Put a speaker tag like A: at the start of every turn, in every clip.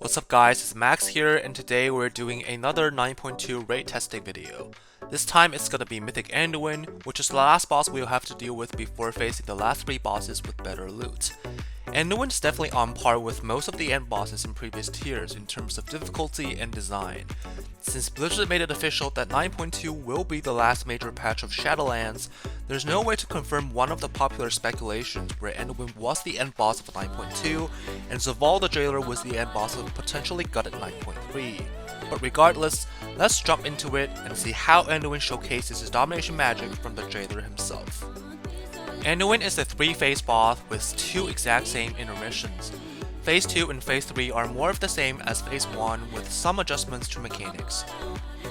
A: What's up guys, it's Max here, and today we're doing another 9.2 raid testing video. This time it's gonna be Mythic Anduin, which is the last boss we'll have to deal with before facing the last 3 bosses with better loot. Anduin is definitely on par with most of the end bosses in previous tiers in terms of difficulty and design. Since Blizzard made it official that 9.2 will be the last major patch of Shadowlands, there's no way to confirm one of the popular speculations where Anduin was the end boss of 9.2 and Zaval the Jailer was the end boss of potentially gutted 9.3. But regardless, let's jump into it and see how Anduin showcases his domination magic from the Jailer himself. Anduin is a 3-phase boss with 2 exact same intermissions. Phase 2 and Phase 3 are more of the same as Phase 1 with some adjustments to mechanics.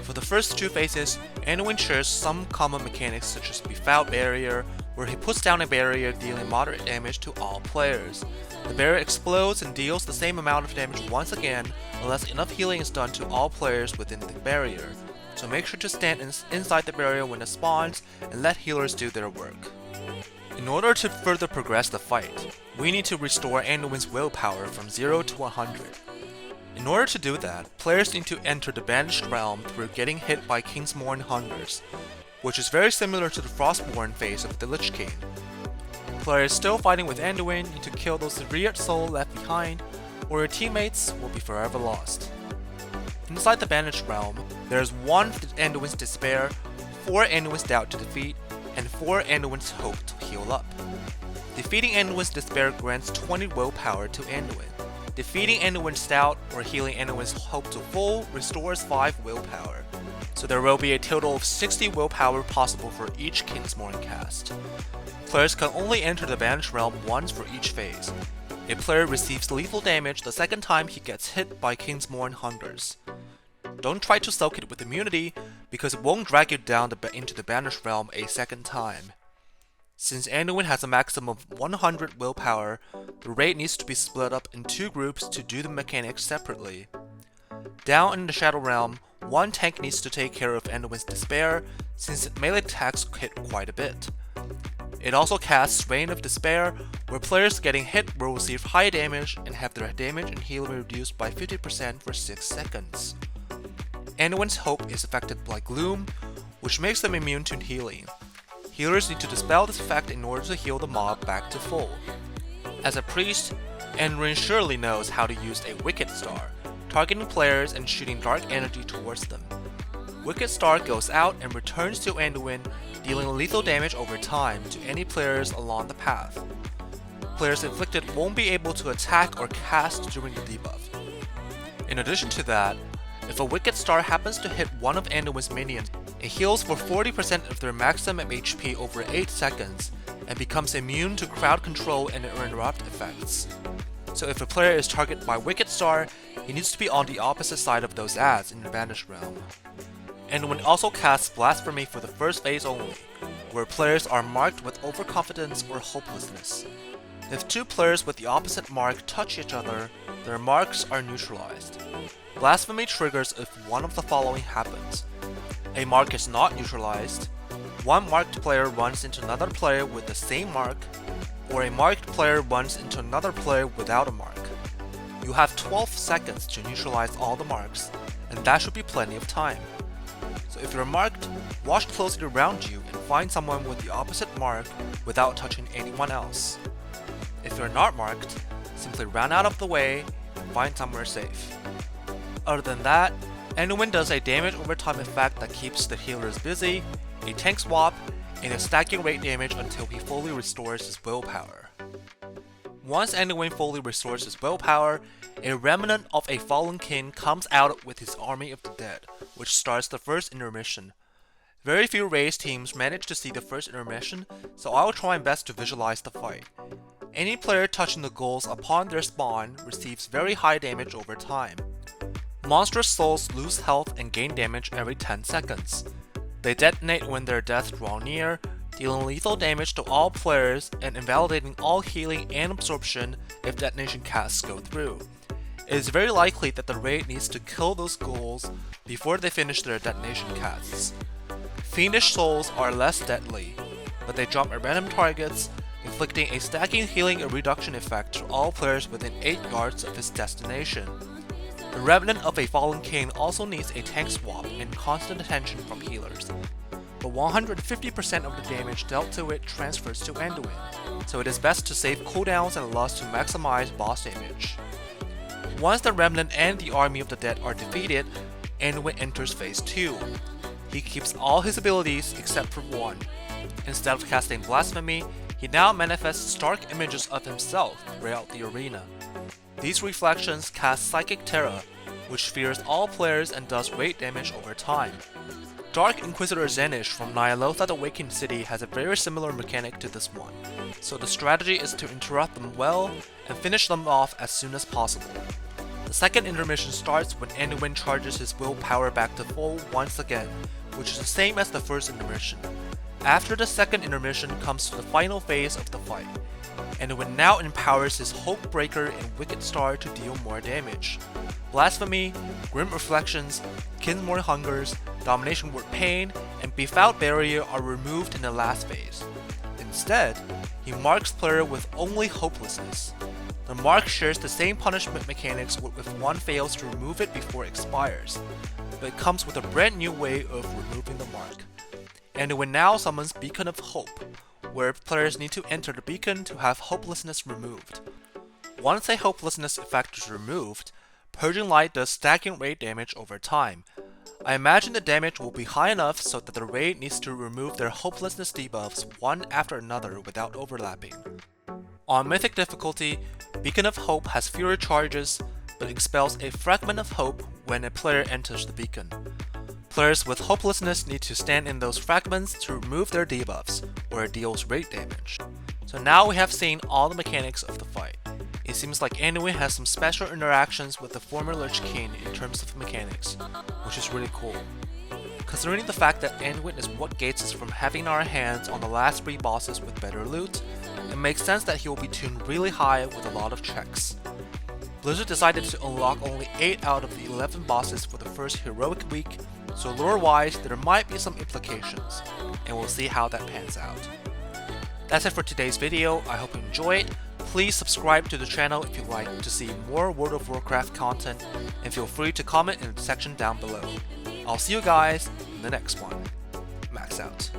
A: For the first 2 phases, Anduin shares some common mechanics such as PHIAL barrier, where he puts down a barrier dealing moderate damage to all players. The barrier explodes and deals the same amount of damage once again unless enough healing is done to all players within the barrier, so make sure to stand inside the barrier when it spawns and let healers do their work. In order to further progress the fight, we need to restore Anduin's willpower from 0 to 100. In order to do that, players need to enter the Banished Realm through getting hit by Kingsmourn Hungers, which is very similar to the Frostborn phase of the Lich King. Players still fighting with Anduin need to kill those weird souls left behind, or your teammates will be forever lost. Inside the Banished Realm, there is 1 Anduin's Despair, 4 Anduin's Doubt to defeat, and 4 Anduin's Hope to heal up. Defeating Anduin's Despair grants 20 willpower to Anduin. Defeating Anduin's Doubt or healing Anduin's Hope to full restores 5 willpower, so there will be a total of 60 willpower possible for each Kingsmourn cast. Players can only enter the Banished Realm once for each phase. A player receives lethal damage the second time he gets hit by Kingsmourn Hungers. Don't try to soak it with immunity, because it won't drag you down into the Banished Realm a second time. Since Anduin has a maximum of 100 willpower, the raid needs to be split up in 2 groups to do the mechanics separately. Down in the Shadow Realm, 1 tank needs to take care of Anduin's Despair, since its melee attacks hit quite a bit. It also casts Reign of Despair, where players getting hit will receive high damage and have their damage and healing reduced by 50% for 6 seconds. Anduin's Hope is affected by Gloom, which makes them immune to healing. Healers need to dispel this effect in order to heal the mob back to full. As a priest, Anduin surely knows how to use a Wicked Star, targeting players and shooting dark energy towards them. Wicked Star goes out and returns to Anduin, dealing lethal damage over time to any players along the path. Players inflicted won't be able to attack or cast during the debuff. In addition to that, if a Wicked Star happens to hit one of Anduin's minions, it heals for 40% of their maximum HP over 8 seconds, and becomes immune to crowd control and interrupt effects. So if a player is targeted by Wicked Star, he needs to be on the opposite side of those adds in the Banished Realm. Anduin also casts Blasphemy for the first phase only, where players are marked with overconfidence or hopelessness. If 2 players with the opposite mark touch each other, their marks are neutralized. Blasphemy triggers if one of the following happens. A mark is not neutralized, 1 marked player runs into another player with the same mark, or a marked player runs into another player without a mark. You have 12 seconds to neutralize all the marks, and that should be plenty of time. So if you're marked, watch closely around you and find someone with the opposite mark without touching anyone else. If you're not marked, simply run out of the way and find somewhere safe. Other than that, Anduin does a damage over time effect that keeps the healers busy, a tank swap, and a stacking rate damage until he fully restores his willpower. Once Anduin fully restores his willpower, a remnant of a fallen king comes out with his army of the dead, which starts the first intermission. Very few race teams manage to see the first intermission, so I will try my best to visualize the fight. Any player touching the ghouls upon their spawn receives very high damage over time. Monstrous souls lose health and gain damage every 10 seconds. They detonate when their deaths draw near, dealing lethal damage to all players and invalidating all healing and absorption if detonation casts go through. It is very likely that the raid needs to kill those ghouls before they finish their detonation casts. Fiendish souls are less deadly, but they jump at random targets, inflicting a stacking healing and reduction effect to all players within 8 yards of his destination. The Remnant of a Fallen King also needs a tank swap and constant attention from healers, but 150% of the damage dealt to it transfers to Anduin, so it is best to save cooldowns and lust to maximize boss damage. Once the Remnant and the Army of the Dead are defeated, Anduin enters phase 2. He keeps all his abilities except for one. Instead of casting Blasphemy, he now manifests stark images of himself throughout the arena. These reflections cast Psychic Terror, which fears all players and does rate damage over time. Dark Inquisitor Zenish from Ny'alotha the Awakened City has a very similar mechanic to this one, so the strategy is to interrupt them well and finish them off as soon as possible. The second intermission starts when Anduin charges his willpower back to full once again, which is the same as the first intermission. After the second intermission comes the final phase of the fight. Anduin now empowers his Hopebreaker and Wicked Star to deal more damage. Blasphemy, Grim Reflections, Kinmore Hungers, Domination Word Pain, and Befouled Barrier are removed in the last phase. Instead, he marks player with only Hopelessness. The mark shares the same punishment mechanics if one fails to remove it before it expires, but it comes with a brand new way of removing the mark. Anduin now summons Beacon of Hope, where players need to enter the beacon to have Hopelessness removed. Once a Hopelessness effect is removed, Purging Light does stacking raid damage over time. I imagine the damage will be high enough so that the raid needs to remove their Hopelessness debuffs one after another without overlapping. On Mythic difficulty, Beacon of Hope has fewer charges, but expels a Fragment of Hope when a player enters the beacon. Players with Hopelessness need to stand in those fragments to remove their debuffs, or it deals raid damage. So now we have seen all the mechanics of the fight. It seems like Anduin has some special interactions with the former Lich King in terms of mechanics, which is really cool. Considering the fact that Anduin is what gates us from having our hands on the last 3 bosses with better loot, it makes sense that he will be tuned really high with a lot of checks. Blizzard decided to unlock only 8 out of the 11 bosses for the first heroic week, so lore-wise there might be some implications, and we'll see how that pans out. That's it for today's video. I hope you enjoyed. Please subscribe to the channel if you'd like to see more World of Warcraft content, and feel free to comment in the section down below. I'll see you guys in the next one. Max out.